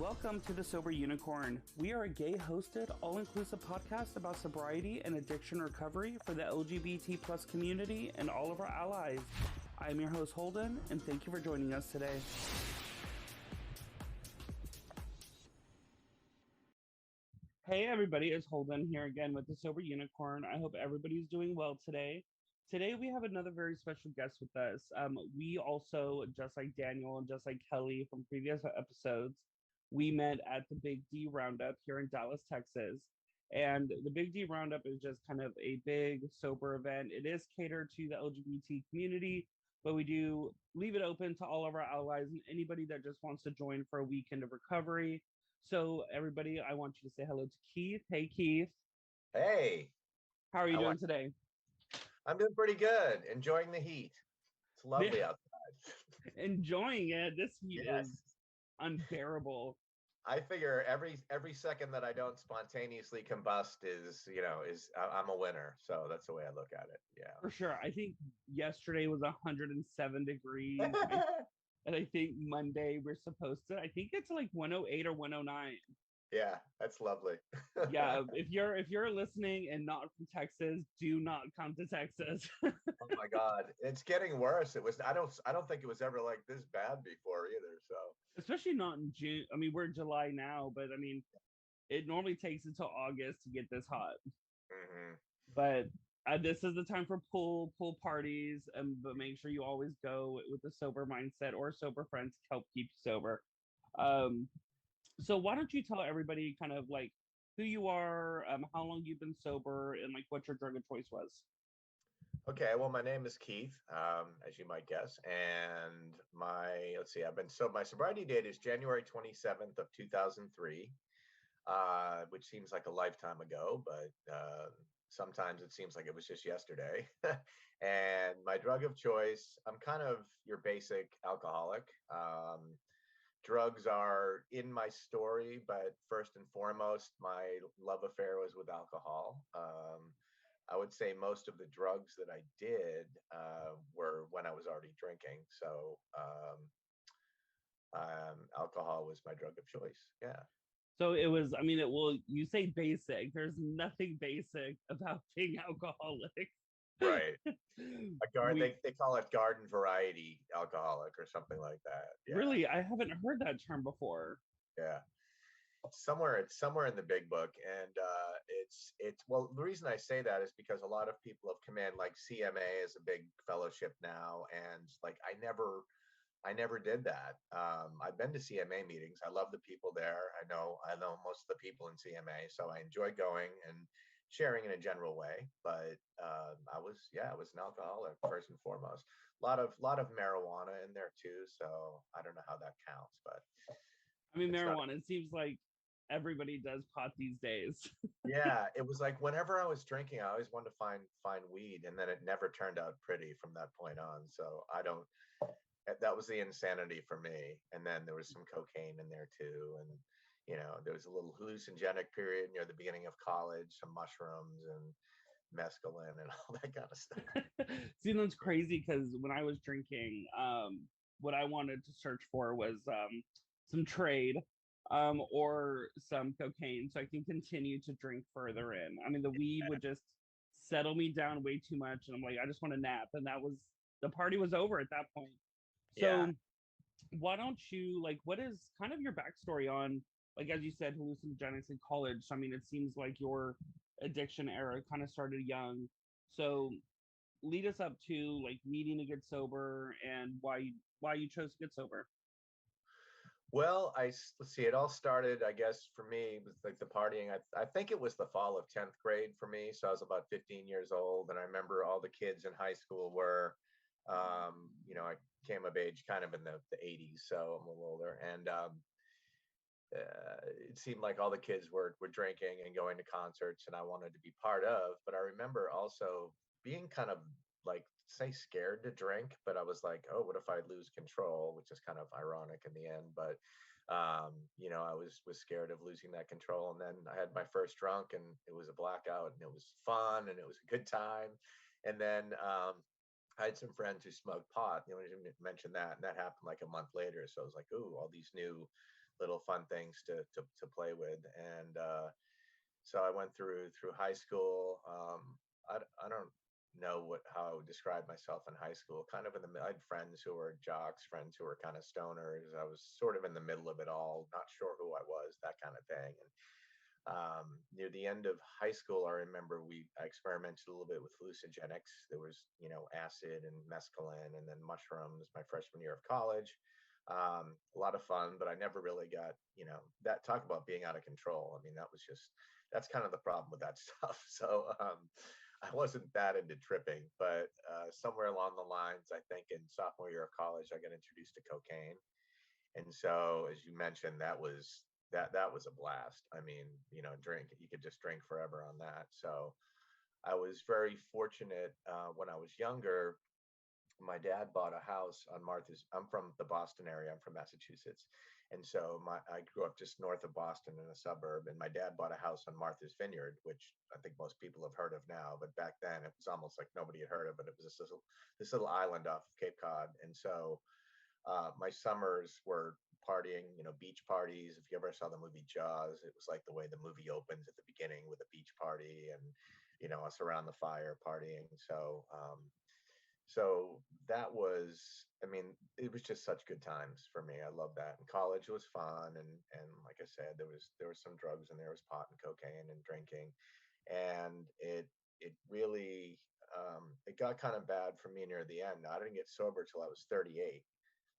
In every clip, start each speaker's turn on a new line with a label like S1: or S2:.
S1: Welcome to The Sober Unicorn. We are a gay-hosted, all-inclusive podcast about sobriety and addiction recovery for the LGBT plus community and all of our allies. I am your host, Holden, and thank you for joining us today. Hey everybody, it's Holden here again with The Sober Unicorn. I hope everybody's doing well today. Today we have another very special guest with us. We also, just like Daniel and just like Kelly from previous episodes, we met at the Big D Roundup here in Dallas, Texas. And the Big D Roundup is just kind of a big sober event. It is catered to the LGBT community, but we do leave it open to all of our allies and anybody that just wants to join for a weekend of recovery. So everybody, I want you to say hello to Keith. Hey Keith,
S2: Hey,
S1: how are you
S2: I
S1: doing
S2: want,
S1: today?
S2: I'm doing pretty good. Enjoying the heat. It's lovely outside.
S1: Enjoying it. This heat is
S2: Yes.
S1: unbearable.
S2: I figure every second that I don't spontaneously combust I'm a winner. So that's the way I look at it.
S1: For sure. I think yesterday was 107 degrees.
S2: Yeah.
S1: And I think Monday we're supposed to, I think it's like 108 or 109.
S2: Yeah, that's lovely.
S1: Yeah, if you're listening and not from Texas, do not come to Texas.
S2: Oh my God. It's getting worse. I don't think it was ever like this bad before either. So
S1: Especially not in June. I mean, we're in July now, but I mean, it normally takes until August to get this hot.
S2: hmm
S1: But this is the time for pool parties, but make sure you always go with a sober mindset or sober friends to help keep you sober. Um, so why don't you tell everybody kind of like who you are, how long you've been sober, and like what your drug of choice was?
S2: Okay, well, my name is Keith, as you might guess, and let's see, my sobriety date is January 27th of 2003, which seems like a lifetime ago, but sometimes it seems like it was just yesterday. And my drug of choice, I'm kind of your basic alcoholic. Drugs are in my story, but first and foremost, my love affair was with alcohol. I would say most of the drugs that I did were when I was already drinking. So alcohol was my drug of choice. Yeah.
S1: So it was, I mean, you say basic, there's nothing basic about being alcoholic.
S2: Right.
S1: we
S2: They call it garden variety alcoholic or something like that. Yeah.
S1: Really, I haven't heard that term before.
S2: Yeah. It's somewhere in the big book, and it's well, the reason I say that is because a lot of people have come in, like CMA is a big fellowship now, and like I never did that. I've been to CMA meetings. I love the people there. I know most of the people in CMA, so I enjoy going and sharing in a general way. But I was an alcoholic first and foremost. A lot of marijuana in there too, so I don't know how that counts, but
S1: I mean,
S2: it's not.
S1: marijuana, it seems like everybody does pot these days.
S2: Yeah, it was like whenever I was drinking, I always wanted to find weed, and then it never turned out pretty from that point on. So I don't. That was the insanity for me. And then there was some cocaine in there too, and there was a little hallucinogenic period near the beginning of college, some mushrooms and mescaline and all that kind of stuff.
S1: See, that's crazy because when I was drinking, what I wanted to search for was some trade or some cocaine so I can continue to drink further in. I mean, the weed would just settle me down way too much. And I'm like, I just want to nap. And the party was over at that point.
S2: Yeah.
S1: So why don't you like what is kind of your backstory on like as you said hallucinogenics in college? So, I mean, it seems like your addiction era kind of started young. So lead us up to like needing to get sober and why you chose to get sober.
S2: Well, let's see. It all started, I guess, for me with like the partying. I think it was the fall of 10th grade for me. So I was about 15 years old, and I remember all the kids in high school were, I came of age kind of in the 80s, so I'm a little older, and it seemed like all the kids were drinking and going to concerts, and I wanted to be part of. But I remember also being kind of like say scared to drink, but I was like, oh, what if I lose control, which is kind of ironic in the end. But I was scared of losing that control, and then I had my first drunk, and it was a blackout, and it was fun, and it was a good time. And then I had some friends who smoked pot. You know, I didn't mention that, and that happened like a month later. So I was like, ooh, all these new little fun things to play with. And so I went through high school. I don't know how I would describe myself in high school. Kind of in the I had friends who were jocks, friends who were kind of stoners. I was sort of in the middle of it all, not sure who I was, that kind of thing. And near the end of high school, I remember I experimented a little bit with hallucinogenics. There was, acid and mescaline, and then mushrooms my freshman year of college. A lot of fun, but I never really got, that talk about being out of control. I mean, that's kind of the problem with that stuff. So I wasn't that into tripping, but somewhere along the lines, I think in sophomore year of college, I got introduced to cocaine. And so, as you mentioned, that was a blast. I mean, drink, you could just drink forever on that. So I was very fortunate when I was younger. My dad bought a house on Martha's. I'm from the Boston area. I'm from Massachusetts, and so I grew up just north of Boston in a suburb. And my dad bought a house on Martha's Vineyard, which I think most people have heard of now, but back then it was almost like nobody had heard of it. It was this little island off of Cape Cod, and so my summers were partying, beach parties. If you ever saw the movie Jaws, it was like the way the movie opens at the beginning with a beach party and, us around the fire partying. So that was, I mean, it was just such good times for me. I love that. And college was fun. And like I said, there was some drugs and there was pot and cocaine and drinking. And it really, it got kind of bad for me near the end. I didn't get sober till I was 38.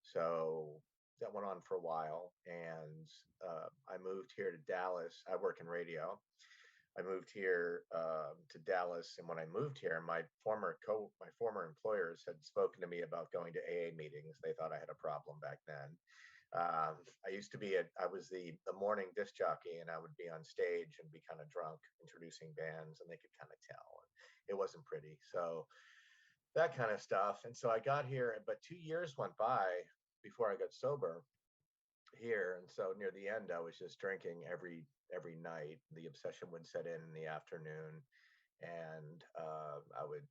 S2: So that went on for a while, and I moved here to Dallas. I work in radio. I moved here to Dallas, and when I moved here, my former employers had spoken to me about going to AA meetings. They thought I had a problem back then. I was the morning disc jockey, and I would be on stage and be kind of drunk, introducing bands, and they could kind of tell. It wasn't pretty. So that kind of stuff. And so I got here, but 2 years went by before I got sober here. And so near the end, I was just drinking every night. The obsession would set in the afternoon, and I would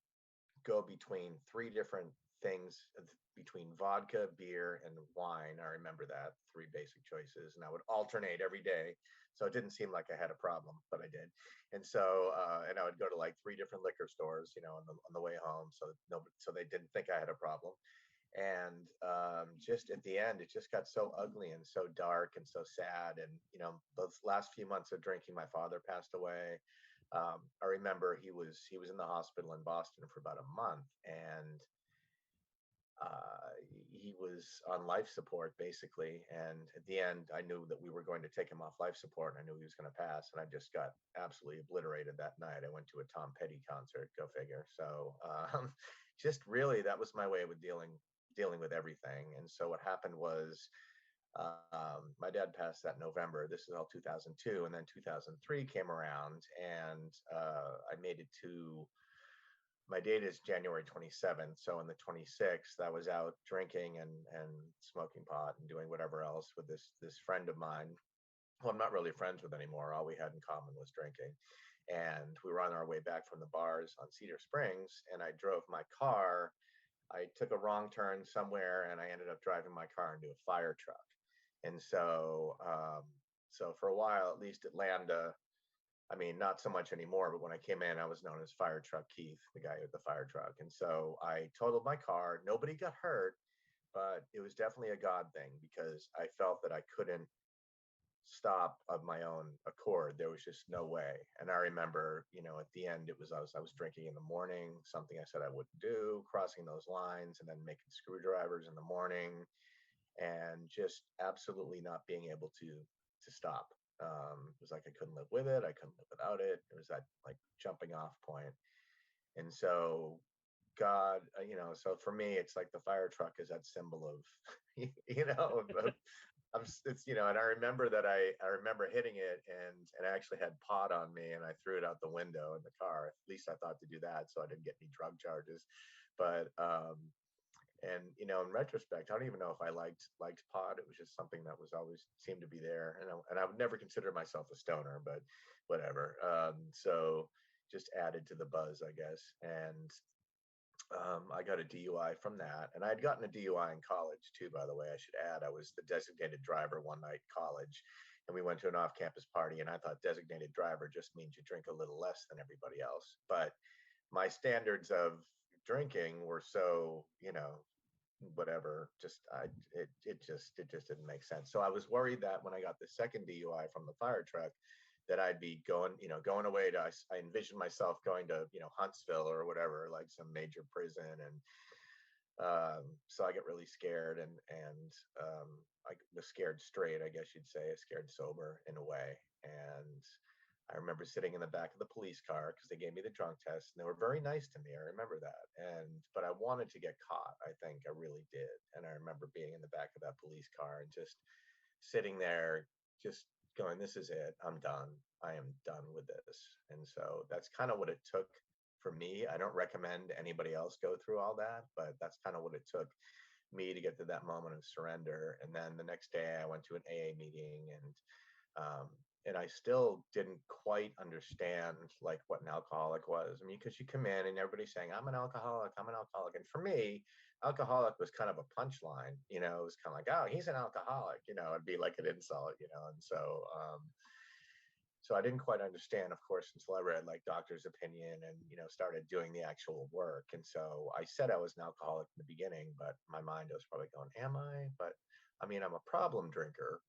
S2: go between three different things, between vodka, beer, and wine. I remember that, three basic choices, and I would alternate every day. So it didn't seem like I had a problem, but I did. And so, and I would go to like three different liquor stores, on the way home, so they didn't think I had a problem. And just at the end, it just got so ugly and so dark and so sad. And those last few months of drinking, my father passed away. I remember he was in the hospital in Boston for about a month, and he was on life support basically. And at the end, I knew that we were going to take him off life support, and I knew he was going to pass. And I just got absolutely obliterated that night. I went to a Tom Petty concert. Go figure. So just really, that was my way of dealing with everything. And so what happened was, my dad passed that November. This is all 2002, and then 2003 came around, and I made it to my date is January 27th. So on the 26th, I was out drinking and smoking pot and doing whatever else with this friend of mine, who I'm not really friends with anymore. All we had in common was drinking. And we were on our way back from the bars on Cedar Springs, and I drove my car. I took a wrong turn somewhere, and I ended up driving my car into a fire truck. And so for a while, at least at Lambda, I mean, not so much anymore, but when I came in, I was known as Fire Truck Keith, the guy with the fire truck. And so I totaled my car. Nobody got hurt, but it was definitely a God thing because I felt that I couldn't stop of my own accord. There was just no way. And I remember, at the end, I was drinking in the morning, something I said I wouldn't do, crossing those lines, and then making screwdrivers in the morning, and just absolutely not being able to stop. It was like I couldn't live with it. I couldn't live without it. It was that like jumping off point. And so God, so for me, it's like the fire truck is that symbol of, and I remember that I remember hitting it, and I actually had pot on me, and I threw it out the window in the car. At least I thought to do that, so I didn't get any drug charges. But and in retrospect, I don't even know if I liked pot. It was just something that was always seemed to be there, and I would never consider myself a stoner, but whatever. So just added to the buzz, I guess. And I got a DUI from that, and I had gotten a DUI in college too. By the way, I should add, I was the designated driver one night in college, and we went to an off-campus party, and I thought designated driver just means you drink a little less than everybody else. But my standards of drinking were so, whatever. Just it just didn't make sense. So I was worried that when I got the second DUI from the fire truck, that I'd be going away to. I envisioned myself going to Huntsville or whatever, like some major prison, and so I get really scared, and I was scared straight, I guess you'd say, scared sober in a way. And I remember sitting in the back of the police car because they gave me the drunk test, and they were very nice to me. I remember that, and but I wanted to get caught. I think I really did, and I remember being in the back of that police car and just sitting there, just going, "This is it. I'm done. I am done with this." And so that's kind of what it took for me. I don't recommend anybody else go through all that, but that's kind of what it took me to get to that moment of surrender. And then the next day, I went to an AA meeting, um, and I still didn't quite understand like what an alcoholic was. I mean, because you come in and everybody's saying, "I'm an alcoholic, I'm an alcoholic," and for me, alcoholic was kind of a punchline. It was kind of like, "Oh, he's an alcoholic," it'd be like an insult, and so I didn't quite understand, of course, until I read like doctor's opinion and started doing the actual work. And so I said I was an alcoholic in the beginning, but my mind was probably going, "Am I?" But I mean, I'm a problem drinker.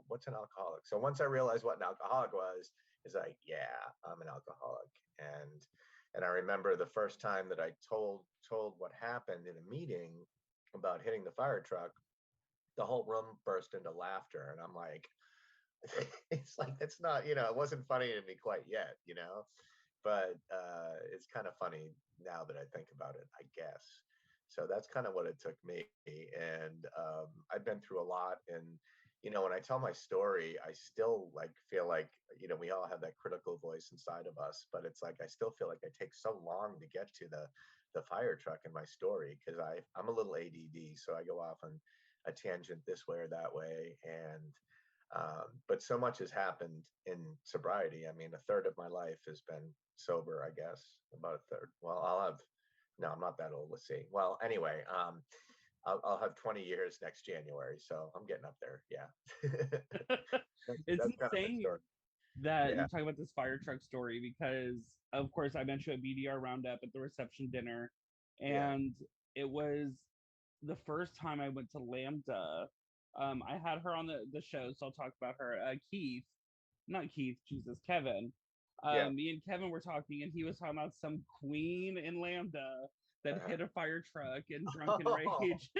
S2: What's an alcoholic? So once I realized what an alcoholic was, is like, yeah, I'm an alcoholic. And I remember the first time that I told what happened in a meeting about hitting the fire truck, the whole room burst into laughter, and I'm like, it's like that's not, it wasn't funny to me quite yet, but it's kind of funny now that I think about it, I guess. So that's kind of what it took me, and I've been through a lot. And when I tell my story, I still like feel like we all have that critical voice inside of us, but it's like I still feel like I take so long to get to the fire truck in my story because I'm a little ADD, so I go off on a tangent this way or that way. But so much has happened in sobriety. I mean, a third of my life has been sober, I guess, about a third. Well, no, I'm not that old. Let's see. Well, anyway, I'll have 20 years next January. So I'm getting up there. Yeah.
S1: It's
S2: That's kind of my
S1: insane
S2: story.
S1: that
S2: Yeah.
S1: you talk about this fire truck story because, of course, I met you at BDR Roundup at the reception dinner,
S2: Yeah.
S1: and it was the first time I went to Lambda. I had her on the show, so I'll talk about her. Keith, not Keith, Jesus, Kevin.
S2: Yeah.
S1: Me and Kevin were talking, and he was talking about some queen in Lambda that
S2: Uh-huh.
S1: hit a fire truck in drunken
S2: Oh,
S1: rage.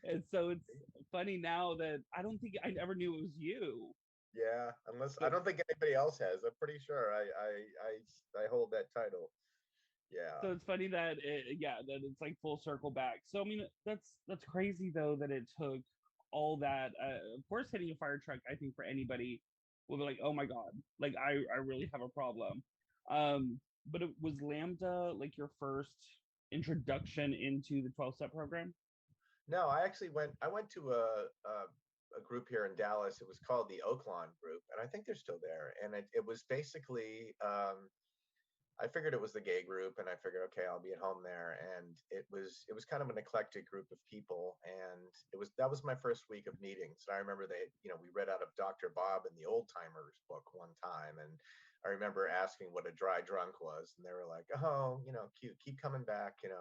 S1: And so it's funny now that I don't think I never knew it was you.
S2: yeah. Unless I
S1: But
S2: don't think anybody else has. I'm pretty sure I hold that title. Yeah.
S1: so it's funny that yeah, that it's like full circle back. So I mean, that's crazy though that it took all that. Of course, hitting a fire truck, I think for anybody will be like, oh my god, like I really have a problem. But it was Lambda like your first introduction into the 12-step program.
S2: No, I went to a group here in Dallas. It was called the Oaklawn Group, and I think they're still there. And it was basically, I figured it was the gay group, and I figured, okay, I'll be at home there. And it was kind of an eclectic group of people, and that was my first week of meetings. And I remember we read out of Dr. Bob in the Old Timers book one time, and I remember asking what a dry drunk was, and they were like, "Oh, cute, keep coming back," and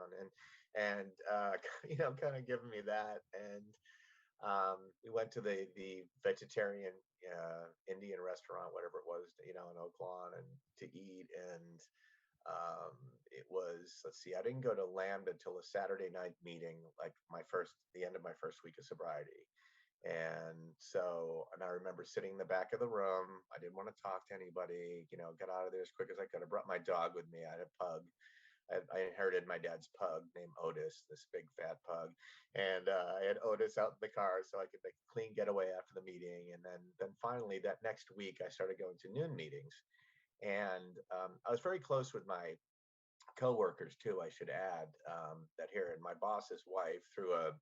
S2: kind of giving me that. And we went to the vegetarian Indian restaurant, whatever it was, in Oaklawn, and to eat. And it was, let's see, I didn't go to Lambda until a Saturday night meeting, like the end of my first week of sobriety. And I remember sitting in the back of the room. I didn't want to talk to anybody, got out of there as quick as I could. I brought my dog with me. I had a pug. I inherited my dad's pug named Otis, this big fat pug, and I had Otis out in the car so I could make a clean getaway after the meeting. And then finally that next week I started going to noon meetings, and I was very close with my coworkers too. I should add that here, and my boss's wife through a.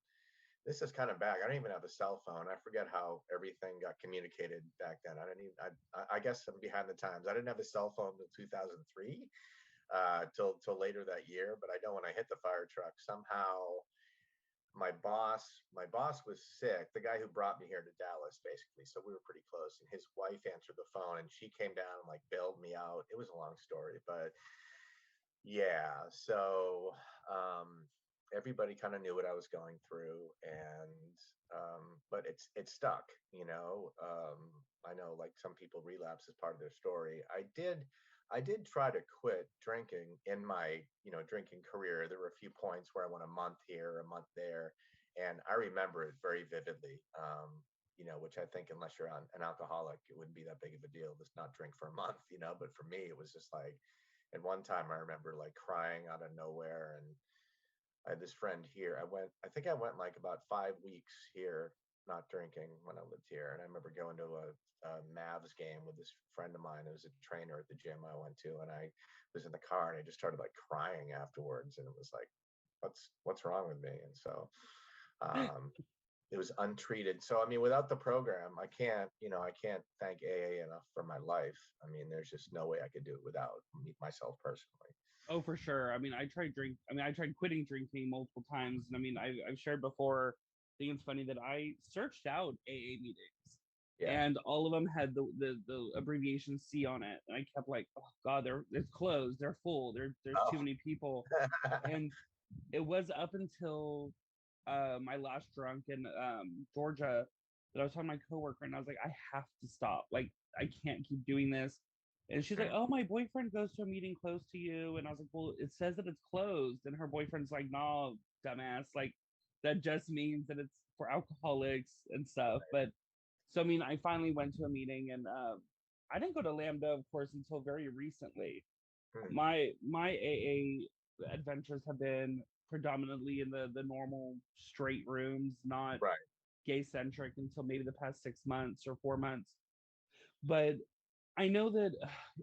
S2: This is kind of back. I don't even have a cell phone. I forget how everything got communicated back then. I don't even. I guess I'm behind the times. I didn't have a cell phone until 2003. till later that year. But I know when I hit the fire truck, somehow my boss was sick. The guy who brought me here to Dallas, basically. So we were pretty close. And his wife answered the phone, and she came down and like bailed me out. It was a long story, but yeah. So everybody kind of knew what I was going through, and but it stuck. I know like some people relapse as part of their story. I did try to quit drinking in my drinking career. There were a few points where I went a month here, a month there, and I remember it very vividly. Which I think unless you're an alcoholic, it wouldn't be that big of a deal. Just not drink for a month. But for me, it was just like, and one time I remember like crying out of nowhere, and I had this friend here. I think I went like about 5 weeks here, not drinking when I lived here. And I remember going to a Mavs game with this friend of mine who was a trainer at the gym I went to. And I was in the car and I just started like crying afterwards. And it was like, what's wrong with me? And so um, it was untreated. So, I mean, without the program, I can't thank AA enough for my life. I mean, there's just no way I could do it without me, myself personally.
S1: Oh, for sure. I mean, I tried quitting drinking multiple times, and I mean, I've shared before. I think it's funny that I searched out AA meetings,
S2: Yeah.
S1: and all of them had the abbreviation C on it, and I kept like, oh God, it's closed, they're full, there's too
S2: Oh.
S1: many people, and it was up until my last drunk in Georgia that I was talking to my coworker, and I was like, I have to stop. Like, I can't keep doing this. And she's like, oh, my boyfriend goes to a meeting close to you. And I was like, well, it says that it's closed. And her boyfriend's like, no, dumbass. Like, that just means that it's for alcoholics and stuff. But so, I mean, I finally went to a meeting, and I didn't go to Lambda, of course, until very recently.
S2: Hmm.
S1: My AA adventures have been predominantly in the normal straight rooms, not
S2: Right.
S1: gay centric until maybe the past 6 months or 4 months. But I know that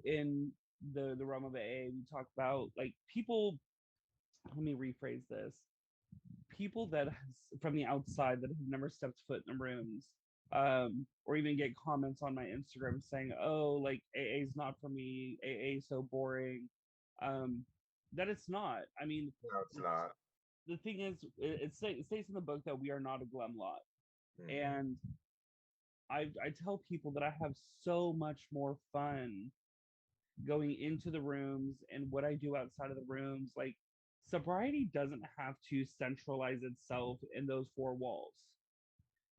S1: in the realm of AA, we talk about like people. Let me rephrase this: people that from the outside that have never stepped foot in the rooms, or even get comments on my Instagram saying, "Oh, like AA is not for me. AA is so boring." Um, that it's not. I mean,
S2: No, it's
S1: the,
S2: not.
S1: the thing is, it states in the book that we are not a glum lot,
S2: Hmm.
S1: and I tell people that I have so much more fun going into the rooms and what I do outside of the rooms. Like, sobriety doesn't have to centralize itself in those four walls.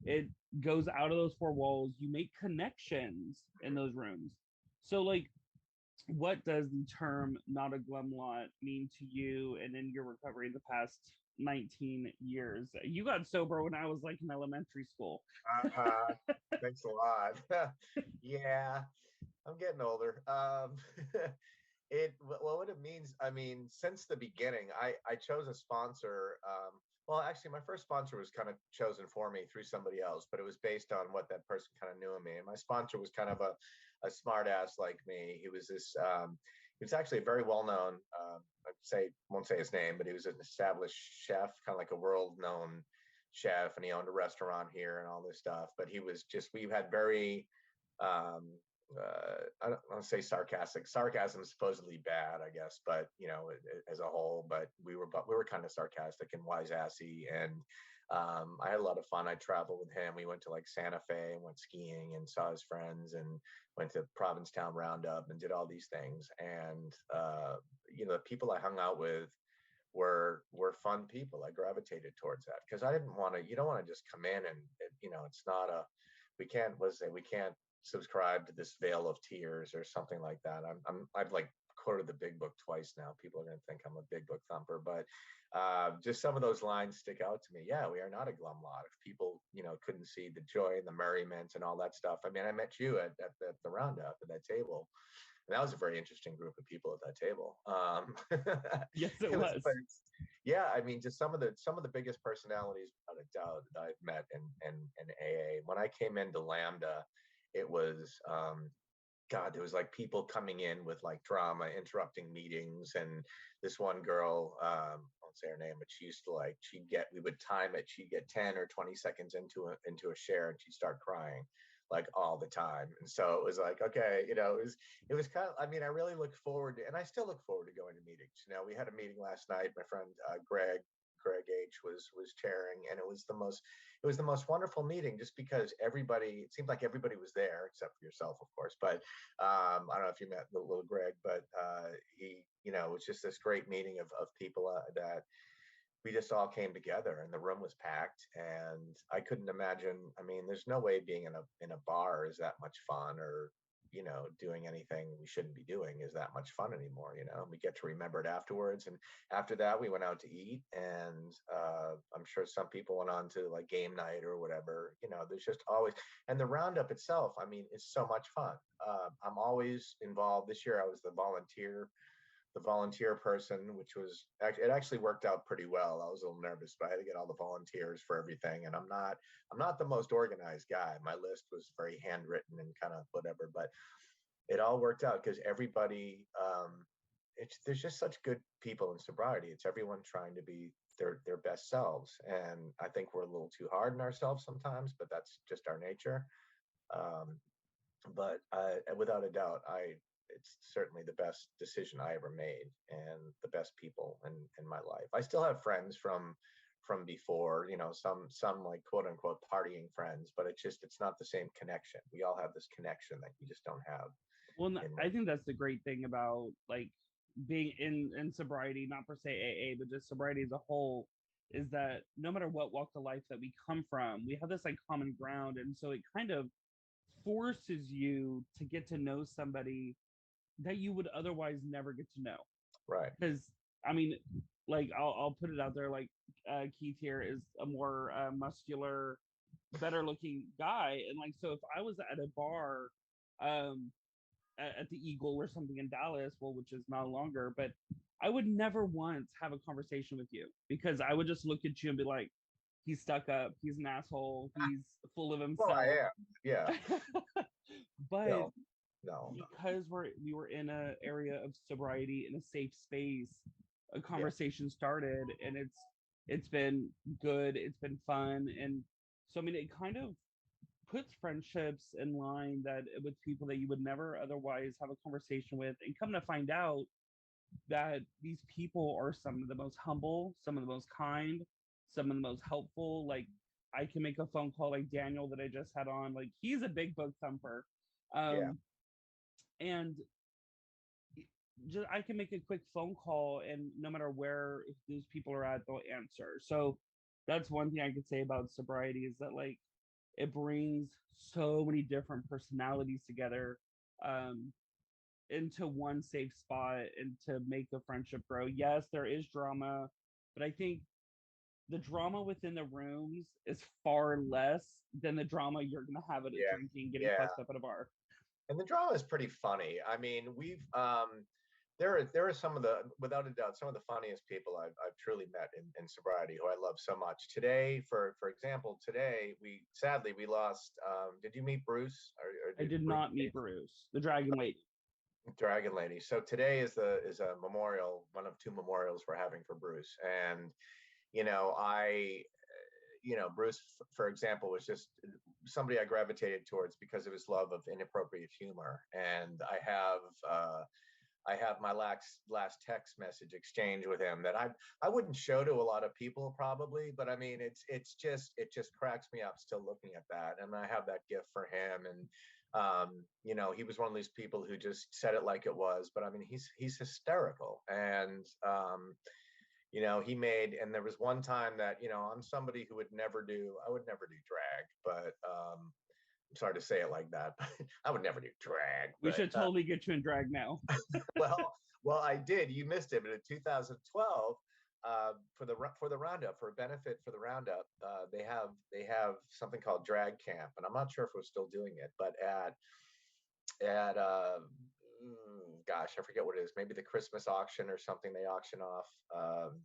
S1: It goes out of those four walls. You make connections in those rooms. So, like, what does the term not a glum lot mean to you and in your recovery in the past 19 years? You got sober when I was like in elementary school.
S2: Uh-huh. Thanks a lot. Yeah, I'm getting older. What it means, I mean, since the beginning, I chose a sponsor. Well, actually, my first sponsor was kind of chosen for me through somebody else, but it was based on what that person kind of knew of me. And my sponsor was kind of a smart ass like me. He was actually a very well known. Won't say his name, but he was an established chef, kind of like a world known chef, and he owned a restaurant here and all this stuff. But he was just we had very um, I don't want to say sarcastic. Sarcasm is supposedly bad, I guess, but as a whole. But we were kind of sarcastic and wise assy, and I had a lot of fun. I traveled with him. We went to like Santa Fe and went skiing and saw his friends and went to Provincetown Roundup and did all these things. And the people I hung out with were fun people. I gravitated towards that because I didn't want to. You don't want to just come in and it's not a. We can't subscribe to this veil of tears or something like that. I've like quoted the big book twice now. People are going to think I'm a big book thumper, but just some of those lines stick out to me. Yeah, we are not a glum lot. If people couldn't see the joy and the merriment and all that stuff. I mean, I met you at the roundup at that table, and that was a very interesting group of people at that table.
S1: Yes, it
S2: It was,
S1: was.
S2: but yeah, I mean, just some of the biggest personalities without a doubt that I've met in AA. When I came into Lambda, it was God, there was like people coming in with like drama, interrupting meetings, and this one girl, I won't say her name, but she used to like we would time it. She'd get 10 or 20 seconds into a share, and she'd start crying. like all the time. And so it was like, okay, it was kind of, I mean, I really look forward to, and I still look forward to going to meetings. We had a meeting last night. My friend Greg H was chairing, and it was the most wonderful meeting, just because everybody, it seemed like everybody was there except for yourself, of course. But I don't know if you met little Greg, but he, it was just this great meeting of people that we just all came together, and the room was packed, and I couldn't imagine. I mean, there's no way being in a bar is that much fun, or doing anything we shouldn't be doing is that much fun anymore. We get to remember it afterwards. And after that, we went out to eat, and I'm sure some people went on to like game night or whatever. There's just always, and the roundup itself, I mean, it's so much fun. I'm always involved. This year I was the volunteer person, which was, it actually worked out pretty well. I was a little nervous, but I had to get all the volunteers for everything. And I'm not the most organized guy. My list was very handwritten and kind of whatever, but it all worked out because everybody, there's just such good people in sobriety. It's everyone trying to be their best selves. And I think we're a little too hard on ourselves sometimes, but that's just our nature. Um, but without a doubt, it's certainly the best decision I ever made, and the best people in my life. I still have friends from before, some like quote unquote partying friends, but it's not the same connection. We all have this connection that you just don't have
S1: Well,
S2: in.
S1: I think that's the great thing about like being in sobriety, not per se AA, but just sobriety as a whole, is that no matter what walk of life that we come from, we have this like common ground, and so it kind of forces you to get to know somebody that you would otherwise never get to know.
S2: Right.
S1: Because I mean, like I'll put it out there, like Keith here is a more muscular, better looking guy, and like so if I was at a bar, um, at the Eagle or something in Dallas, well, which is no longer, but I would never once have a conversation with you because I would just look at you and be like, he's stuck up, he's an asshole, he's full of
S2: Well, I
S1: himself.
S2: am. Yeah.
S1: But
S2: No. No.
S1: because we were in an area of sobriety in a safe space, a
S2: Yeah.
S1: conversation started, and it's been good, it's been fun, and so I mean it kind of puts friendships in line that with people that you would never otherwise have a conversation with, and come to find out that these people are some of the most humble, some of the most kind, some of the most helpful. Like I can make a phone call like Daniel that I just had on, like he's a big book thumper.
S2: Yeah.
S1: um and just I can make a quick phone call, and no matter where if those people are at, they'll answer. So that's one thing I could say about sobriety, is that like it brings so many different personalities together, um, into one safe spot, and to make the friendship grow. Yes, there is drama, but I think the drama within the rooms is far less than the drama you're gonna have at a
S2: Yeah.
S1: drinking, getting
S2: Yeah.
S1: fucked up at a bar.
S2: And the drama is pretty funny. I mean, there are some of the, without a doubt, some of the funniest people I've truly met in sobriety, who I love so much. Today, for example, today we lost. Did you meet Bruce, or
S1: I
S2: did
S1: did
S2: Bruce
S1: not meet Bruce, the Dragon Lady.
S2: Dragon Lady? So today is a memorial, one of two memorials we're having for Bruce. And I Bruce, for example, was just somebody I gravitated towards because of his love of inappropriate humor. And I have my last text message exchange with him that I wouldn't show to a lot of people probably, but I mean it just cracks me up still looking at that. And I have that gift for him. And he was one of these people who just said it like it was. But I mean he's hysterical. And he made, and there was one time that, I'm somebody who I would never do drag, but I'm sorry to say it like that, but I would never do drag.
S1: We
S2: But
S1: should totally get you in drag now.
S2: well, well, I did. You missed it, but in 2012, for the roundup, for a benefit for the roundup, they have something called drag camp, and I'm not sure if we're still doing it, but at gosh, I forget what it is. Maybe the Christmas auction or something. They auction off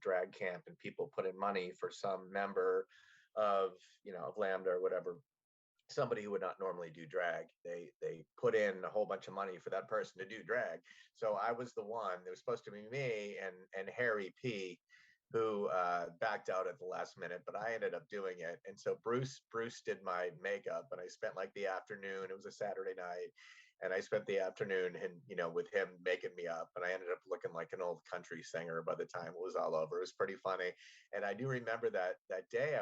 S2: drag camp, and people put in money for some member of of Lambda or whatever, somebody who would not normally do drag. They put in a whole bunch of money for that person to do drag. So I was the one. It was supposed to be me and Harry P, who backed out at the last minute, but I ended up doing it. And so Bruce did my makeup, and I spent like the afternoon. It was a Saturday night, and I spent the afternoon and with him making me up, and I ended up looking like an old country singer by the time it was all over. It was pretty funny, and I do remember that day.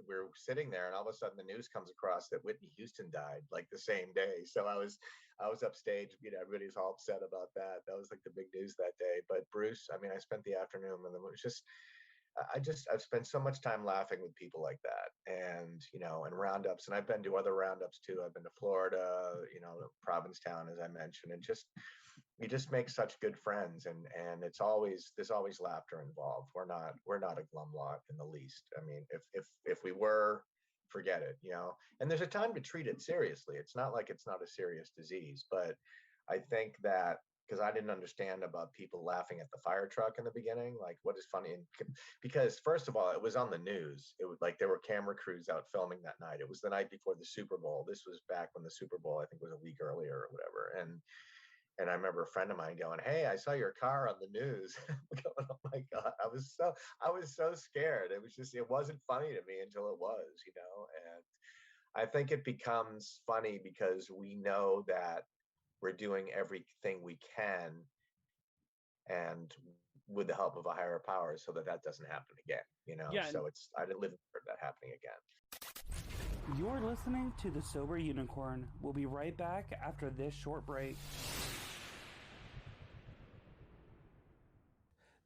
S2: We were sitting there, and all of a sudden the news comes across that Whitney Houston died like the same day. So I was upstage. Everybody's all upset about that. That was like the big news that day. But Bruce, I mean, I spent the afternoon with him. It was just I've spent so much time laughing with people like that, and and roundups, and I've been to other roundups too. I've been to Florida, Provincetown, as I mentioned, and just you just make such good friends, and there's always laughter involved. We're not a glum lot in the least. I mean, if we were, forget it, And there's a time to treat it seriously. It's not like it's not a serious disease, but I think that because I didn't understand about people laughing at the fire truck in the beginning, like what is funny, because first of all, it was on the news. It was like there were camera crews out filming that night. It was the night before the Super Bowl. This was back when the Super Bowl, I think, was a week earlier or whatever, and I remember a friend of mine going, "Hey, I saw your car on the news." Going, "Oh my god!" I was so scared. It wasn't funny to me until it was. And I think it becomes funny because we know that we're doing everything we can, and with the help of a higher power, so that doesn't happen again.
S1: Yeah, and
S2: So I didn't live for that happening again.
S1: you're listening to The Sober Unicorn. We'll be right back after this short break.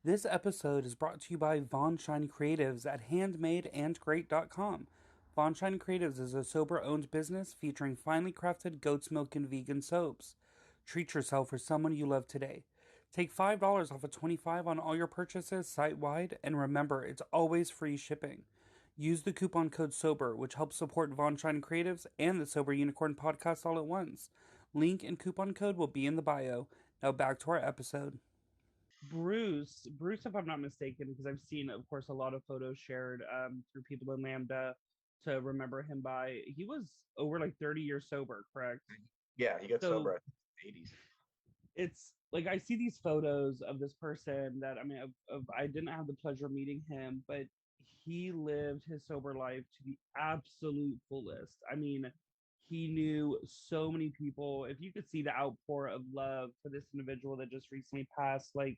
S1: This episode is brought to you by Von Shine Creatives at handmadeandgreat.com. Von Shine Creatives is a sober owned business featuring finely crafted goat's milk and vegan soaps. Treat yourself or someone you love today. Take $5 off of 25 on all your purchases site wide, and remember, it's always free shipping. Use the coupon code SOBER, which helps support Von Shine Creatives and the Sober Unicorn podcast all at once. Link and coupon code will be in the bio. Now back to our episode. Bruce, if I'm not mistaken, because I've seen, of course, a lot of photos shared through people in Lambda to remember him by. He was over like 30 years sober, correct?
S2: Yeah, he got
S1: So
S2: sober in the 80s.
S1: it's like I see these photos of this person that I mean, I didn't have the pleasure of meeting him, but he lived his sober life to the absolute fullest. I mean, he knew so many people. If you could see the outpour of love for this individual that just recently passed, like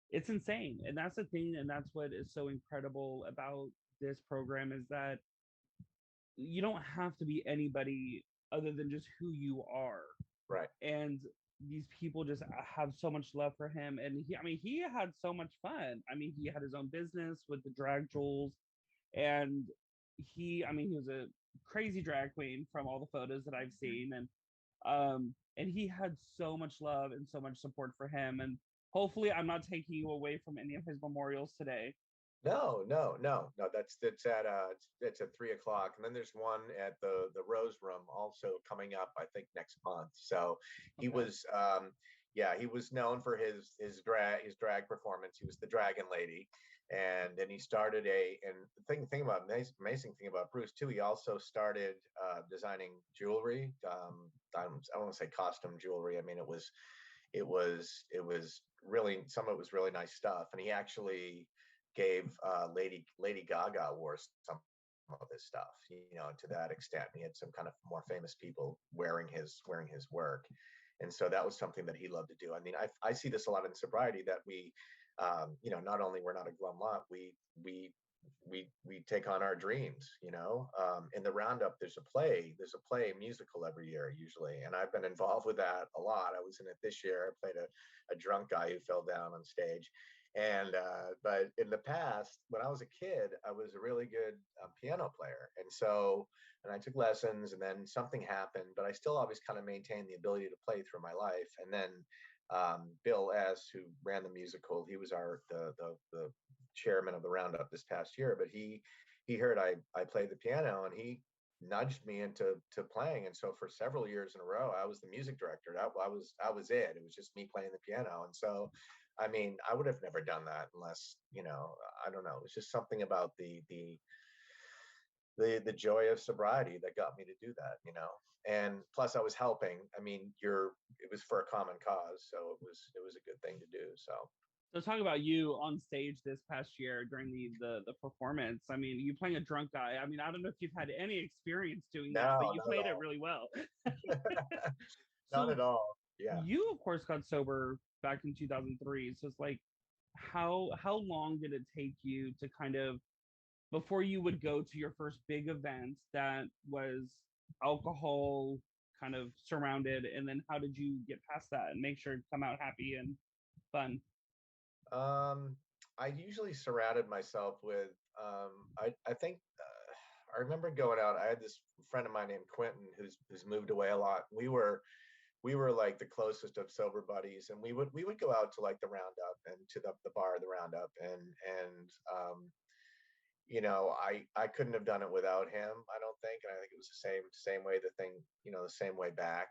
S1: it's insane. And that's the thing, and that's what is so incredible about this program is that you don't have to be anybody other than just who you are.
S2: Right.
S1: And these people just have so much love for him, and he had so much fun. I mean, he had his own business with the drag jewels, and he was a crazy drag queen from all the photos that I've seen, and he had so much love and so much support for him. And hopefully I'm not taking you away from any of his memorials today.
S2: No, no, no, no. That's it's at 3 o'clock, and then there's one at the Rose Room also coming up, I think, next month. So he
S1: Okay.
S2: was, yeah, he was known for his drag performance. He was the Dragon Lady, and then he started and the thing about amazing thing about Bruce too. He also started designing jewelry. I don't want to say costume jewelry. I mean, it was really, some of it was really nice stuff, and he actually gave Lady Gaga wore some of his stuff, to that extent. He had some kind of more famous people wearing his work, and so that was something that he loved to do. I mean, I see this a lot in sobriety, that we, not only we're not a glum lot, we take on our dreams. In the roundup, there's a play musical every year usually, and I've been involved with that a lot. I was in it this year. I played a drunk guy who fell down on stage, and but in the past, when I was a kid, I was a really good piano player, and I took lessons, and then something happened, but I still always kind of maintained the ability to play through my life. And then Bill S., who ran the musical, he was the chairman of the roundup this past year, but he heard I played the piano, and he nudged me into playing. And so for several years in a row, I was the music director. I was it. It was just me playing the piano. And so, I mean, I would have never done that unless, I don't know. It's just something about the joy of sobriety that got me to do that. And plus I was helping. I mean, it was for a common cause, so it was a good thing to do. So
S1: So talk about you on stage this past year during the performance. I mean, you playing a drunk guy. I mean, I don't know if you've had any experience doing that, but
S2: No,
S1: you
S2: not at
S1: played it
S2: all.
S1: really well.
S2: Not
S1: So
S2: at all. Yeah.
S1: you, of course, got sober back in 2003. So it's like, how long did it take you to kind of before you would go to your first big event that was alcohol kind of surrounded, and then how did you get past that and make sure to come out happy and fun?
S2: Um, I usually surrounded myself with, I think, I remember going out. I had this friend of mine named Quentin who's moved away a lot. We were like the closest of sober buddies, and we would go out to like the Roundup and to the bar, the Roundup, and I couldn't have done it without him. I don't think, and I think it was the same way the thing, the same way back.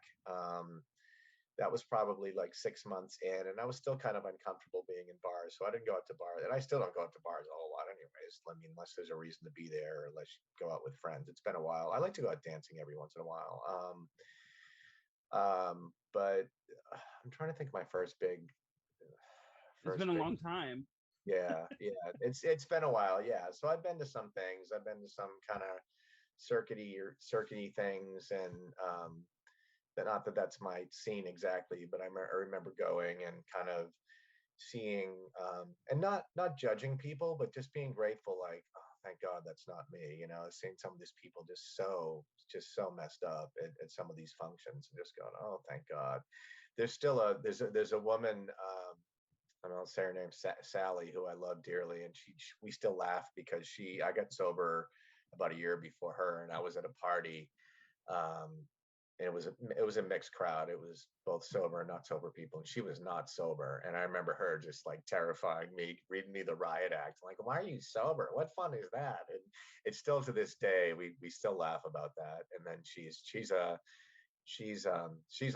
S2: That was probably like 6 months in, and I was still kind of uncomfortable being in bars, so I didn't go out to bars, and I still don't go out to bars a whole lot, anyways. I mean, unless there's a reason to be there, or unless you go out with friends. It's been a while. I like to go out dancing every once in a while. But I'm trying to think of my
S1: It's
S2: first
S1: been a
S2: big.
S1: long time.
S2: Yeah, yeah. It's been a while. Yeah. So I've been to some things. I've been to some kind of circuity things, and not that that's my scene exactly, but I remember going and kind of seeing, and not judging people, but just being grateful, like, oh, thank God that's not me. Seeing some of these people just so messed up at some of these functions, and just going, oh, thank God. There's a woman. I don't know, say her name, Sally, who I love dearly, and we still laugh because I got sober about a year before her, and I was at a party, um, and it was a mixed crowd. It was both sober and not sober people, and she was not sober. And I remember her just like terrifying me, reading me the riot act, like, "Why are you sober? What fun is that?" And it's still to this day we still laugh about that. And then she's a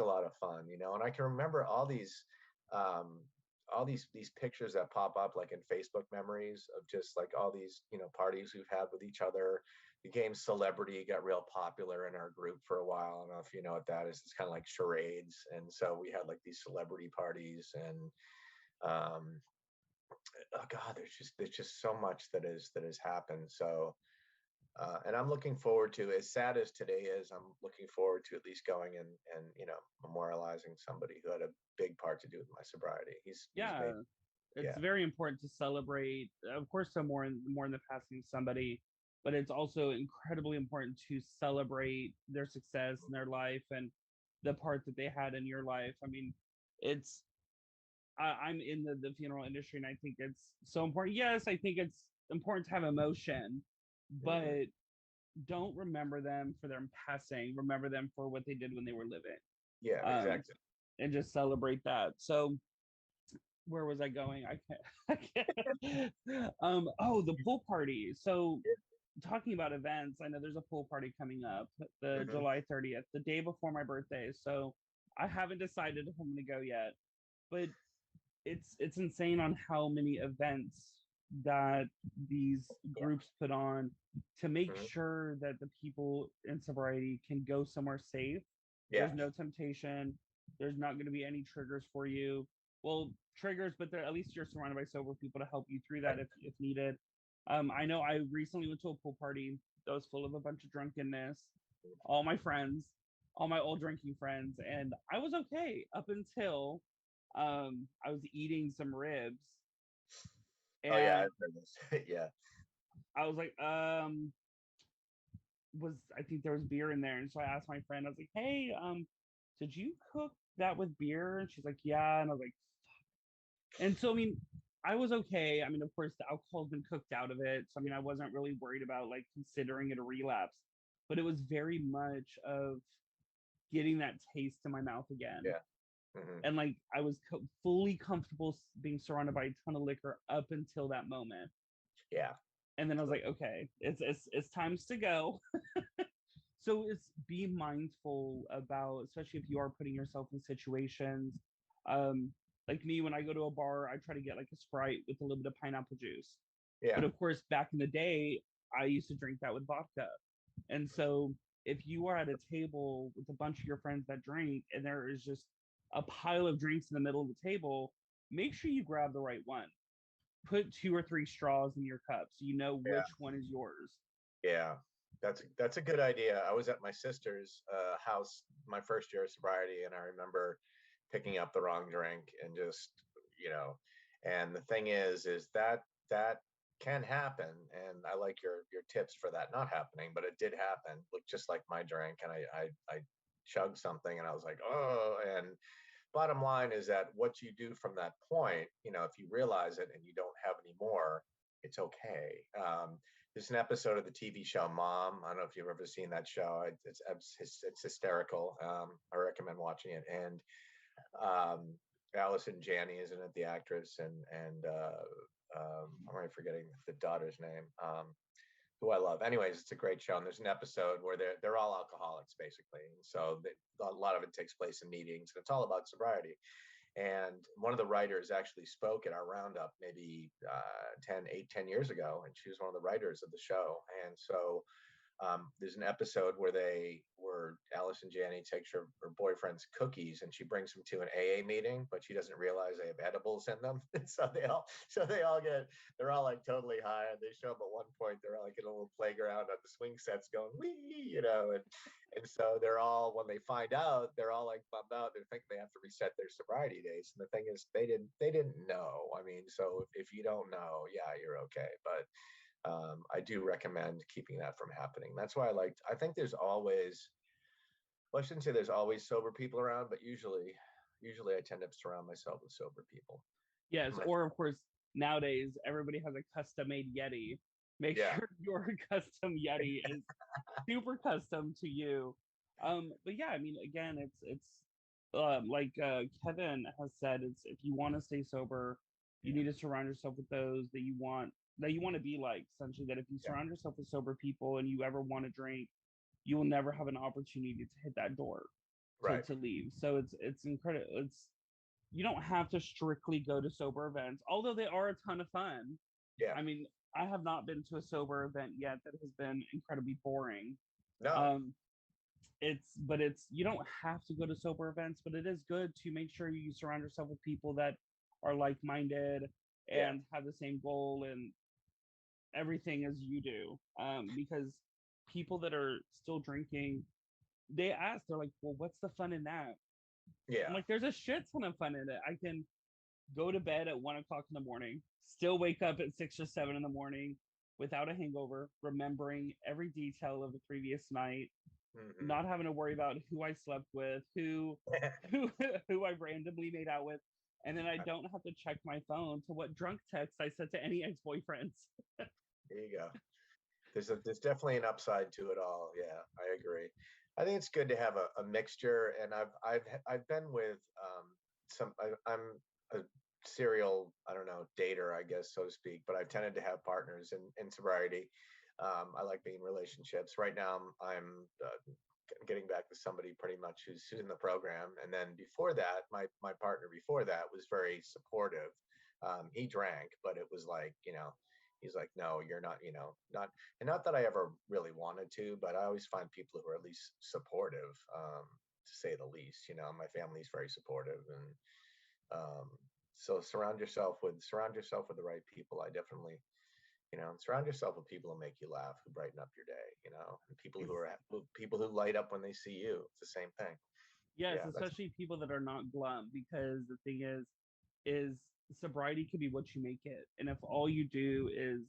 S2: lot of fun, and I can remember um, all these pictures that pop up like in Facebook memories of just like all these parties we've had with each other. The game Celebrity got real popular in our group for a while. I don't know if you know what that is. It's kind of like charades, and so we had like these celebrity parties, and um, oh God, there's just so much that has happened. So and I'm looking forward to, as sad as today is, I'm looking forward to at least going and memorializing somebody who had a big part to do with my sobriety. He's
S1: Yeah,
S2: made.
S1: it's
S2: Yeah.
S1: very important to celebrate, of course, so more in the passing of somebody, but it's also incredibly important to celebrate their success in their life and the part that they had in your life. I mean, it's I'm in the funeral industry, and I think it's so important. Yes, I think it's important to have emotion,
S2: Hmm.
S1: but don't remember them for their passing. Remember them for what they did when they were living,
S2: Yeah,
S1: um,
S2: exactly.
S1: and just celebrate that. So where was I going? I can't. Oh, the pool party. So talking about events, I know there's a pool party coming up, the
S2: Hmm.
S1: July 30th, the day before my birthday. So I haven't decided if I'm gonna go yet, but it's insane on how many events that these
S2: Yeah.
S1: groups put on to make
S2: Hmm.
S1: sure that the people in sobriety can go somewhere safe.
S2: Yeah.
S1: There's no temptation. There's not going to be any triggers for you. Well, triggers, but at least you're surrounded by sober people to help you through that
S2: Right.
S1: if needed. I know I recently went to a pool party that was full of a bunch of drunkenness, all my friends, all my old drinking friends, and I was okay up until I was eating some ribs,
S2: Oh yeah,
S1: and
S2: I've heard this. Yeah.
S1: I was like, was I think there was beer in there, and so I asked my friend, I was like, hey, did you cook that with beer? And she's like, yeah, and I was like, and so I mean, I was okay. I mean, of course, the alcohol's been cooked out of it, so I mean, I wasn't really worried about like considering it a relapse, but it was very much of getting that taste in my mouth again.
S2: Yeah. Hmm.
S1: And like I was fully comfortable being surrounded by a ton of liquor up until that moment.
S2: Yeah.
S1: And then I was
S2: So,
S1: like, okay, it's times to go. So it's be mindful about, especially if you are putting yourself in situations. Um, like me, when I go to a bar, I try to get like a Sprite with a little bit of pineapple juice.
S2: yeah.
S1: But of course, back in the day, I used to drink that with vodka. And so if you are at a table with a bunch of your friends that drink and there is just a pile of drinks in the middle of the table, make sure you grab the right one. Put two or three straws in your cup so you know
S2: Yeah.
S1: which one is yours.
S2: Yeah, that's a good idea. I was at my sister's house my first year of sobriety, and I remember picking up the wrong drink and just, you know, and the thing is that that can happen, and I like your tips for that not happening, but it did happen. Look, just like my drink, and I chugged something, and I was like, oh, and bottom line is that what you do from that point, if you realize it and you don't have any more, it's okay. There's an episode of the TV show Mom. I don't know if you've ever seen that show. It's hysterical. I recommend watching it. And um, Allison Janney is in it, the actress, and I'm already forgetting the daughter's name. Who I love. Anyways, it's a great show, and there's an episode where they're all alcoholics basically, and so a lot of it takes place in meetings, and it's all about sobriety. And one of the writers actually spoke at our roundup maybe 10 years ago, and she was one of the writers of the show. And so there's an episode where Allison Janney takes her boyfriend's cookies and she brings them to an AA meeting, but she doesn't realize they have edibles in them. They're all like totally high, and they show up at one point. They're like in a little playground on the swing sets going wee, and so they're all, when they find out, they're all like bummed out. They think they have to reset their sobriety days, and the thing is, they didn't know. I mean, so if you don't know, yeah, you're okay, but I do recommend keeping that from happening. That's why I think there's always, well, I shouldn't say there's always sober people around, but usually I tend to surround myself with sober people.
S1: Yes,
S2: My,
S1: or of course, nowadays everybody has a custom made Yeti. Make
S2: yeah,
S1: sure your custom Yeti is super custom to you. But yeah, I mean, again, it's like Kevin has said, it's if you want to stay sober, you
S2: yeah,
S1: need to surround yourself with those that you want to be like. Essentially, that if you
S2: yeah,
S1: surround yourself with sober people and you ever want to drink, you will never have an opportunity to hit that door
S2: right,
S1: to leave. So it's incredible. It's you don't have to strictly go to sober events, although they are a ton of fun.
S2: yeah,
S1: I mean, I have not been to a sober event yet that has been incredibly boring.
S2: no,
S1: Um, it's you don't have to go to sober events, but it is good to make sure you surround yourself with people that are like-minded
S2: yeah,
S1: and have the same goal and everything as you do. Because people that are still drinking, they're like, well, what's the fun in that? I'm
S2: yeah,
S1: like, there's a shit ton of fun in it. I can go to bed at 1 o'clock in the morning, still wake up at 6 or 7 in the morning without a hangover, remembering every detail of the previous night,
S2: hmm
S1: not having to worry about who I slept with, who who I randomly made out with, and then I don't have to check my phone to what drunk text I sent to any ex-boyfriends.
S2: there you go. There's definitely an upside to it all. Yeah, I agree. I think it's good to have a mixture, and I've been with I'm a serial, I don't know, dater, I guess, so to speak, but I've tended to have partners in sobriety. I like being in relationships. Right now, I'm getting back to somebody pretty much who's in the program, and then before that, my partner before that was very supportive. He drank, but it was like, he's like, no, you're not, not, and not that I ever really wanted to, but I always find people who are at least supportive, to say the least. My family's very supportive, and um, so surround yourself with the right people. I definitely, surround yourself with people who make you laugh, who brighten up your day, and people who light up when they see you. It's the same thing.
S1: Yes,
S2: Yeah, that's
S1: especially people that are not glum, because the thing is sobriety can be what you make it. And if all you do is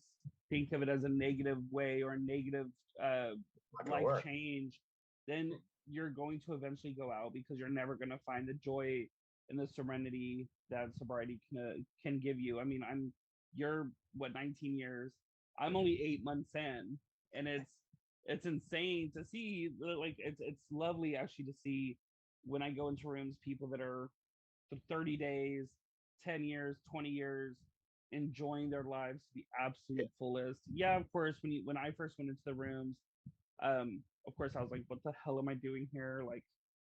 S1: think of it as a negative way or a negative uh,
S2: not going to
S1: life
S2: work.
S1: change, then you're going to eventually go out because you're never going to find the joy and the serenity that sobriety can give you. I mean, you're what 19 years. I'm
S2: Mhm.
S1: only 8 months in, and it's insane to see. Like it's lovely actually to see when I go into rooms, people that are for 30 days, 10 years, 20 years, enjoying their lives to the
S2: Yeah,
S1: absolute fullest. Yeah, of course, when I first went into the rooms, of course I was like, what the hell am I doing here? Like,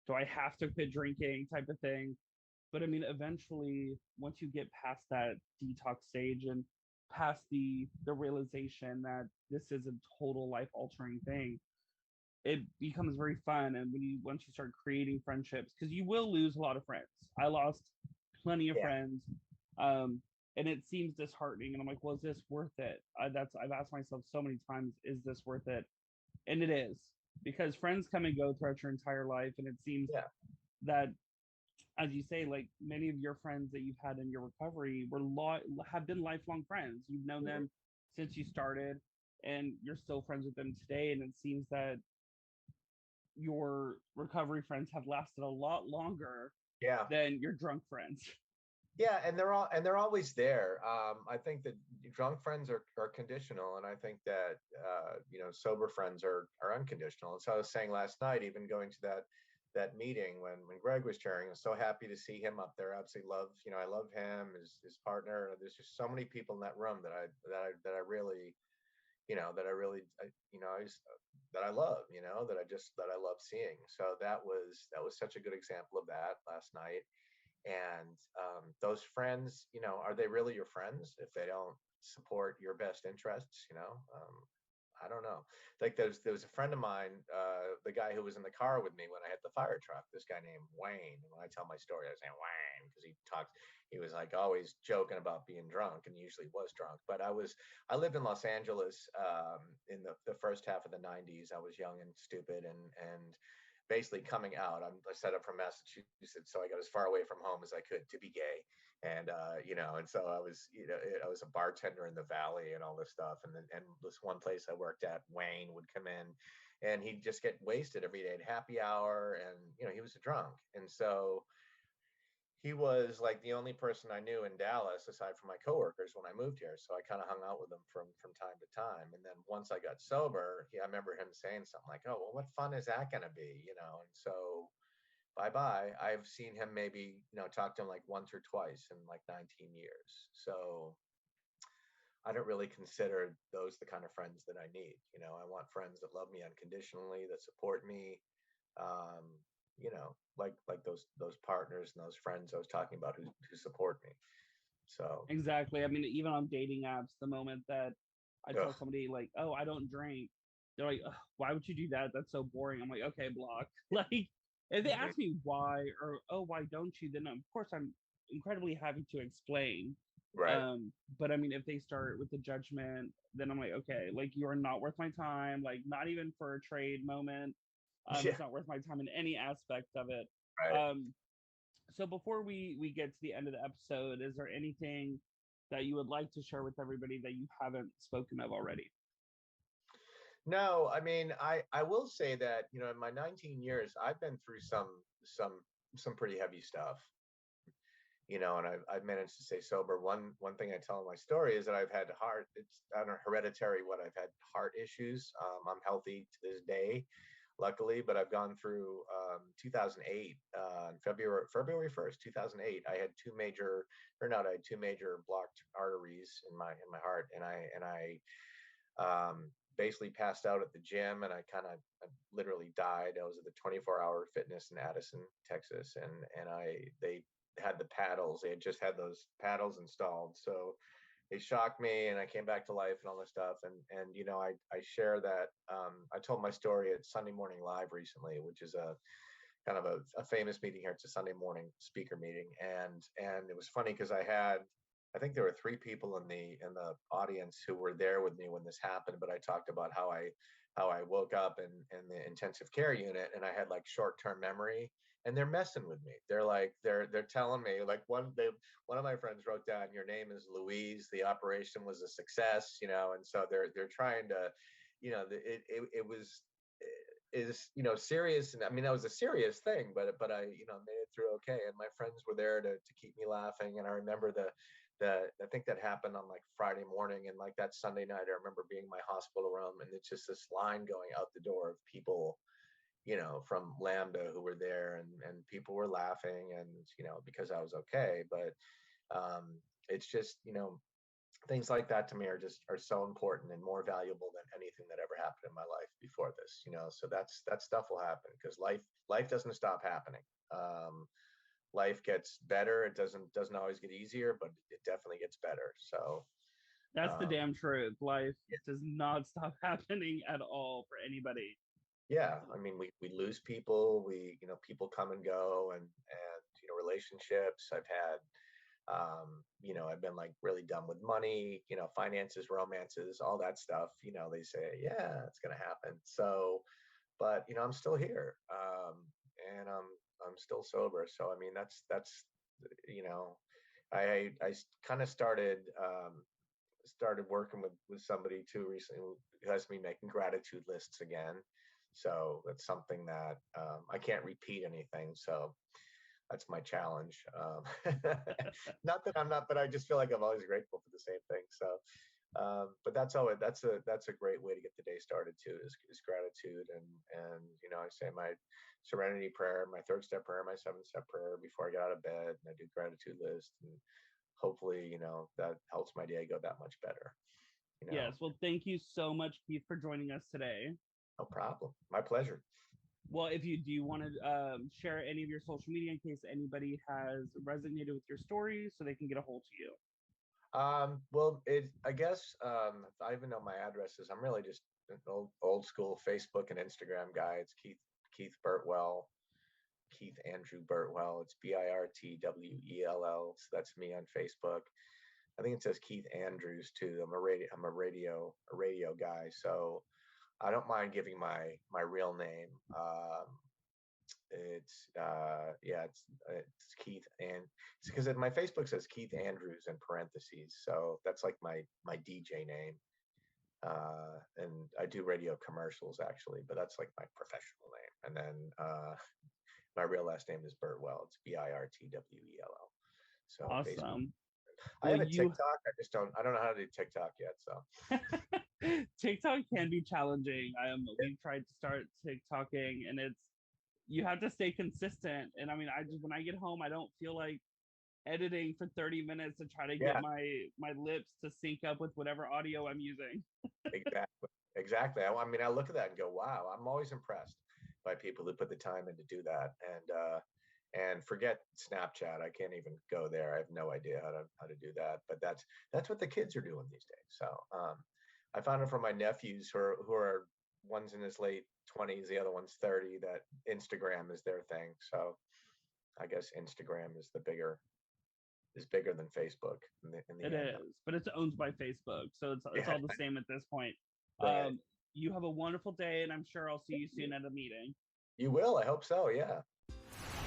S1: do I have to quit drinking type of thing? But I mean, eventually, once you get past that detox stage and past the realization that this is a total life altering thing, it becomes very fun. And once you start creating friendships, because you will lose a lot of friends. I lost plenty of
S2: yeah,
S1: friends Um, and it seems disheartening. And I'm like, well, is this worth it? I've asked myself so many times, is this worth it? And it is, because friends come and go throughout your entire life, and it seems
S2: Yeah.
S1: that, as you say, like many of your friends that you've had in your recovery have been lifelong friends. You've known
S2: Mhm.
S1: them since you started, and you're still friends with them today. And it seems that your recovery friends have lasted a lot longer
S2: Yeah.
S1: than your drunk friends.
S2: Yeah, and they're always there. I think that drunk friends are conditional, and I think that sober friends are unconditional. And so I was saying last night, even going to that meeting when Greg was chairing, I was so happy to see him up there. Absolutely love, I love him, his partner. There's just so many people in that room that I really, that I really, that I love, that I love seeing. So that was such a good example of that last night. And those friends, are they really your friends if they don't support your best interests? I don't know. Like there was a friend of mine, the guy who was in the car with me when I hit the fire truck, this guy named Wayne. And when I tell my story, I say Wayne because he was like always joking about being drunk, and he usually was drunk. But I lived in Los Angeles in the first half of the 90s. I was young and stupid and basically coming out. I set up from Massachusetts, so I got as far away from home as I could to be gay. And and so I was a bartender in the valley and all this stuff. And this one place I worked at, Wayne would come in, and he'd just get wasted every day at happy hour, and he was a drunk. And so he was like the only person I knew in Dallas aside from my coworkers when I moved here. So I kind of hung out with him from time to time. And then once I got sober, I remember him saying something like, "Oh, well, what fun is that going to be?" And so bye bye. I've seen him maybe talk to him like once or twice in like 19 years. So I don't really consider those the kind of friends that I need. I want friends that love me unconditionally, that support me, um, like those partners and those friends I was talking about who support me. So,
S1: Exactly. I mean, even on dating apps, the moment that I tell
S2: ugh,
S1: somebody like, "Oh, I don't drink," they're like, "Why would you do that? That's so boring." I'm like, "Okay, block." Like, if they
S2: mhm,
S1: ask me why, or "Oh, why don't you?" then of course I'm incredibly happy to explain.
S2: right,
S1: But I mean, if they start with the judgment, then I'm like, "Okay, like you are not worth my time. Like, not even for a trade moment.
S2: yeah,
S1: It's not worth my time in any aspect of it."
S2: right.
S1: Um, so before we get to the end of the episode, is there anything that you would like to share with everybody that you haven't spoken of already?
S2: No, I mean, I will say that in my 19 years, I've been through some pretty heavy stuff. And I've managed to stay sober. One thing I tell in my story is that I've had it's I don't know, hereditary what I've had heart issues. I'm healthy to this day, luckily, but I've gone through 2008, February 1st, 2008. I had I had two major blocked arteries in my heart, and I basically passed out at the gym, and I literally died. I was at the 24-hour fitness in Addison, Texas, and they had the paddles. They had just had those paddles installed, so they shocked me, and I came back to life and all this stuff. And I share that. I told my story at Sunday Morning Live recently, which is a kind of a famous meeting here. It's a Sunday morning speaker meeting, and it was funny because I think there were three people in the audience who were there with me when this happened. But I talked about how I woke up in the intensive care unit, and I had like short term memory, and they're messing with me. They're telling me like one of my friends wrote down, "Your name is Louise. The operation was a success," and so they're trying to, it was is serious. And I mean that was a serious thing, but I made it through okay, and my friends were there to keep me laughing. And I remember the I think that happened on like Friday morning, and like that Sunday night I remember being in my hospital room, and it's just this line going out the door of people from Lambda who were there, and people were laughing, and because I was okay. But it's just things like that to me are so important and more valuable than anything that ever happened in my life before this. So that stuff will happen because life doesn't stop happening. Life gets better. It doesn't always get easier, but it definitely gets better. So
S1: That's the
S2: um
S1: damn truth. Life
S2: yeah,
S1: does not stop happening at all for anybody.
S2: yeah, I mean we lose people. We people come and go, and relationships. I've been like really done with money, finances, romances, all that stuff. They say, yeah, it's going to happen. So, but I'm still here, and I'm still sober. So I mean, that's you know, I kind of started working with somebody too recently who has me making gratitude lists again. So that's something that I can't repeat anything. So that's my challenge. Not that I'm not, but I just feel like I'm always grateful for the same thing. So, but that's a great way to get the day started too, is gratitude. And I say my serenity prayer, my third step prayer, my 7-step prayer before I get out of bed, and I do gratitude list, and hopefully, that helps my day go that much better.
S1: Yes. Well, thank you so much, Keith, for joining us today.
S2: No problem. My pleasure.
S1: Well, if you do want to share any of your social media in case anybody has resonated with your story so they can get a hold of you.
S2: Well, I guess I even know my addresses. I'm really just an old school Facebook and Instagram guy. It's Keith Burtwell, Keith Andrew Burtwell. It's Birtwell. So that's me on Facebook. I think it says Keith Andrews too. I'm a radio guy. So I don't mind giving my real name. It's Keith, and it's because my Facebook says Keith Andrews in parentheses, so that's like my DJ name. And I do radio commercials actually, but that's like my professional name. And then my real last name is Burtwell. It's Birtwell. So Facebook.
S1: Awesome.
S2: I
S1: Well,
S2: have a TikTok. I don't know how to do TikTok yet. So
S1: TikTok can be challenging. We've tried to start TikToking, and you have to stay consistent. And I mean, when I get home, I don't feel like editing for 30 minutes to try to get
S2: yeah,
S1: my lips to sync up with whatever audio I'm using.
S2: exactly. I mean, I look at that and go, wow. I'm always impressed by people who put the time in to do that. And forget Snapchat. I can't even go there. I have no idea how to do that. But that's what the kids are doing these days. So I found it from my nephews who are one's in his late 20s, the other one's 30, that Instagram is their thing. So I guess Instagram is bigger than Facebook in the
S1: It
S2: end.
S1: is, but it's owned by Facebook, so it's
S2: Yeah,
S1: all the same at this point.
S2: right.
S1: You have a wonderful day, and I'm sure I'll see you soon at a meeting.
S2: You will. I hope so. Yeah.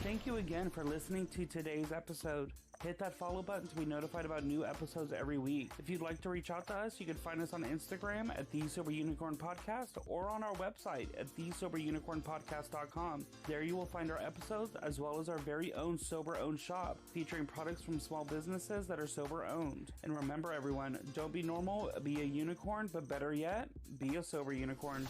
S1: Thank you again for listening to today's episode. Hit that follow button to be notified about new episodes every week. If you'd like to reach out to us, you can find us on Instagram at The Sober Unicorn Podcast or on our website at thesoberunicornpodcast.com. There you will find our episodes as well as our very own sober-owned shop featuring products from small businesses that are sober-owned. And remember everyone, don't be normal, be a unicorn, but better yet, be a sober unicorn.